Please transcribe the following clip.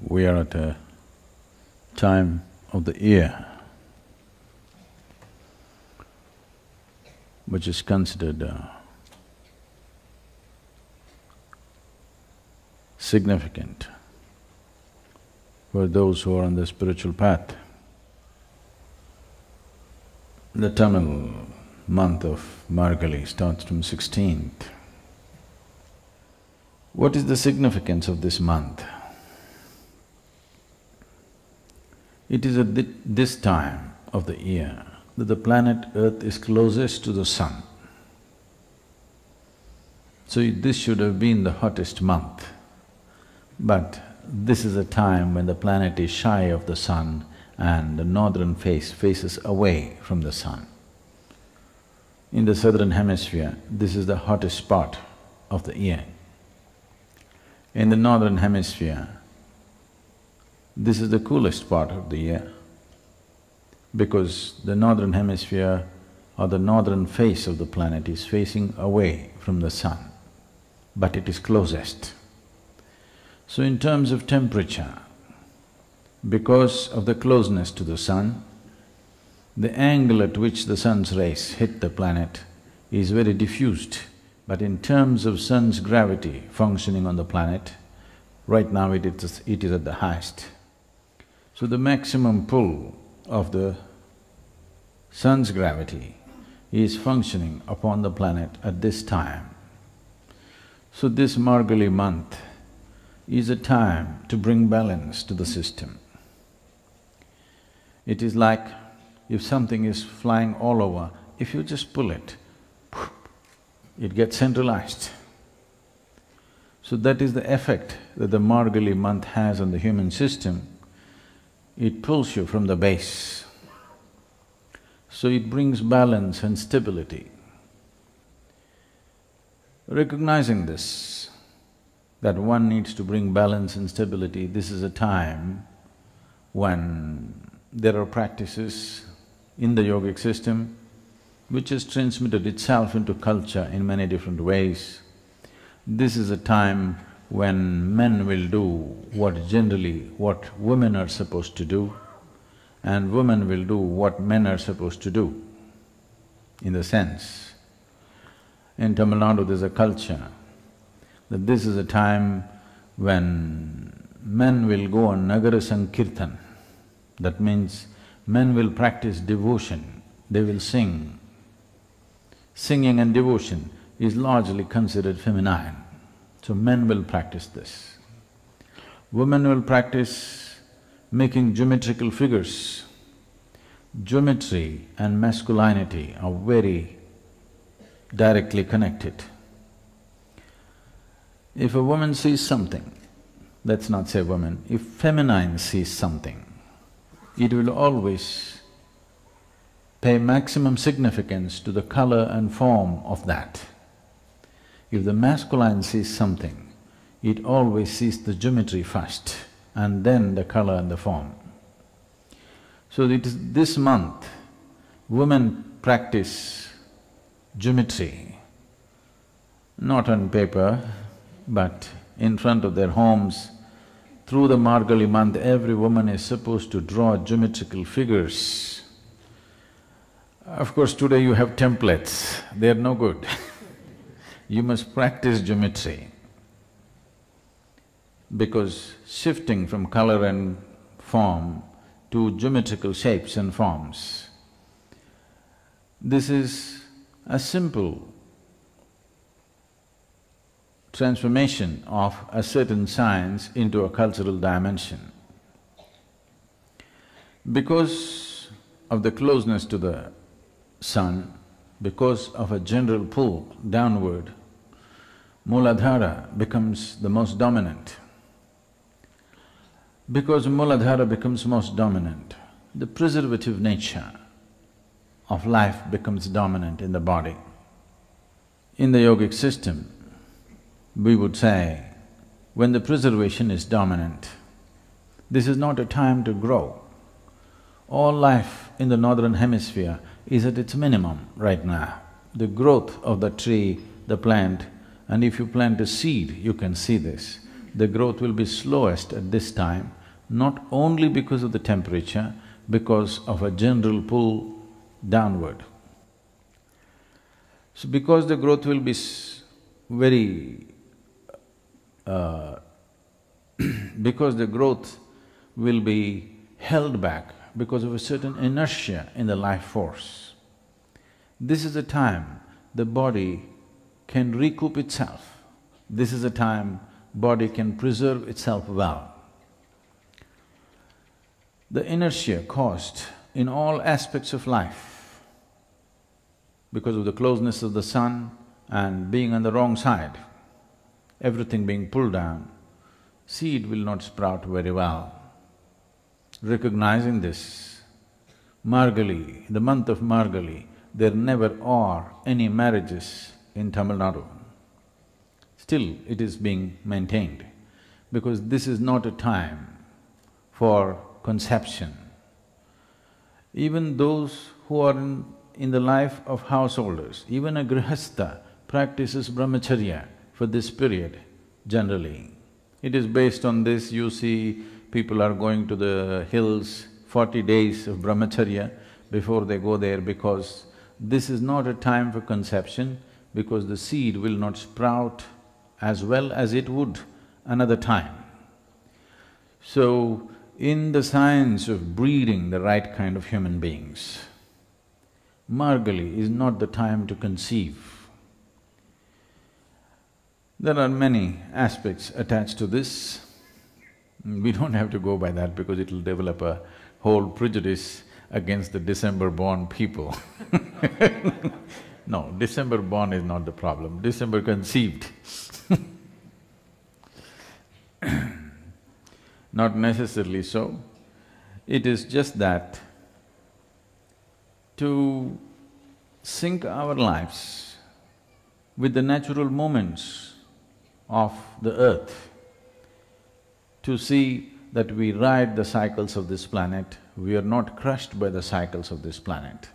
We are at a time of the year which is considered significant for those who are on the spiritual path. The Tamil month of Margazhi starts from 16th. What is the significance of this month? It is at this time of the year that the planet Earth is closest to the sun. So this should have been the hottest month, but this is a time when the planet is shy of the sun and the northern face faces away from the sun. In the southern hemisphere, this is the hottest part of the year. In the northern hemisphere, this is the coolest part of the year because the northern hemisphere or the northern face of the planet is facing away from the sun, but it is closest. So in terms of temperature, because of the closeness to the sun, the angle at which the sun's rays hit the planet is very diffused, but in terms of sun's gravity functioning on the planet, right now it is at the highest. So the maximum pull of the sun's gravity is functioning upon the planet at this time. So this Margazhi month is a time to bring balance to the system. It is like if something is flying all over, if you just pull it, it gets centralized. So that is the effect that the Margazhi month has on the human system. It pulls you from the base. So it brings balance and stability. Recognizing this, that one needs to bring balance and stability, this is a time when there are practices in the yogic system which has transmitted itself into culture in many different ways. This is a time when men will do what women are supposed to do, and women will do what men are supposed to do. In the sense, in Tamil Nadu there's a culture that this is a time when men will go on Nagara Sankirtan. That means men will practice devotion, they will sing. Singing and devotion is largely considered feminine, so men will practice this. Women will practice making geometrical figures. Geometry and masculinity are very directly connected. If a woman sees something, let's not say woman, if feminine sees something, it will always pay maximum significance to the color and form of that. If the masculine sees something, it always sees the geometry first and then the color and the form. So it is this month, women practice geometry, not on paper, but in front of their homes. Through the Margazhi month, every woman is supposed to draw geometrical figures. Of course, today you have templates, they are no good. You must practice geometry because shifting from color and form to geometrical shapes and forms, this is a simple transformation of a certain science into a cultural dimension. Because of the closeness to the sun, because of a general pull downward, Mooladhara becomes the most dominant. Because Mooladhara becomes most dominant, the preservative nature of life becomes dominant in the body. In the yogic system, we would say, when the preservation is dominant, this is not a time to grow. All life in the northern hemisphere is at its minimum right now. The growth of the tree, the plant, and if you plant a seed, you can see this. The growth will be slowest at this time not only because of the temperature, because of a general pull downward. So because the growth will be very… because the growth will be held back because of a certain inertia in the life force, this is the time the body can recoup itself. This is the time body can preserve itself well. The inertia caused in all aspects of life, because of the closeness of the sun and being on the wrong side, everything being pulled down, seed will not sprout very well. Recognizing this, Margazhi, the month of Margazhi, there never are any marriages in Tamil Nadu. Still it is being maintained, because this is not a time for conception. Even those who are in the life of householders, even a grihastha practices brahmacharya for this period generally. It is based on this, you see people are going to the hills, 40 days of brahmacharya before they go there, because this is not a time for conception, because the seed will not sprout as well as it would another time. So, in the science of breeding the right kind of human beings, Margazhi is not the time to conceive. There are many aspects attached to this. We don't have to go by that because it'll develop a whole prejudice against the December-born people. No, December-born is not the problem, December-conceived. Not necessarily so. It is just that to sync our lives with the natural movements of the earth, to see that we ride the cycles of this planet, we are not crushed by the cycles of this planet.